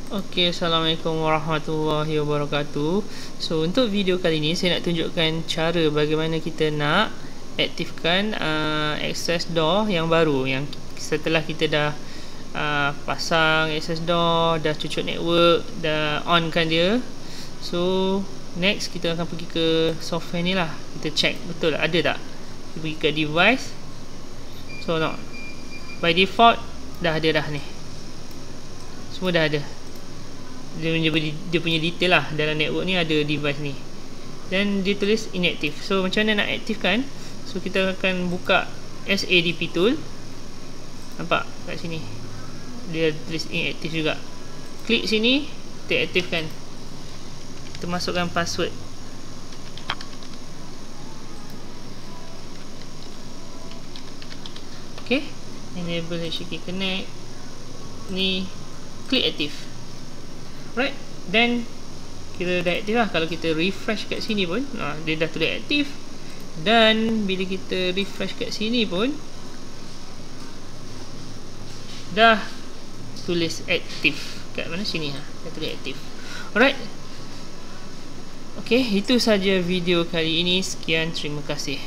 Okey, Assalamualaikum warahmatullahi wabarakatuh. So untuk video kali ni saya nak tunjukkan cara bagaimana kita nak aktifkan access door yang baru, yang setelah kita dah pasang access door, dah cucuk network, dah on kan dia. So next kita akan pergi ke software ni lah. Kita check betul ada tak. Kita pergi ke device. So no, by default dah ada dah ni. Semua dah ada. Dia punya detail lah dalam network ni, ada device ni dan dia tulis inactive. So macam mana nak aktifkan? So kita akan buka SADP tool. Nampak kat sini dia tulis inactive juga. Klik sini, kita aktifkan. Kita masukkan password. Ok, enable HTTP connect. Ni klik active. Right, then kita dah aktif lah. Kalau kita refresh kat sini pun dia dah tulis aktif. Dan bila kita refresh kat sini pun dah tulis aktif. Kat mana sini dah tulis aktif. Alright. Okay, itu saja video kali ini. Sekian, terima kasih.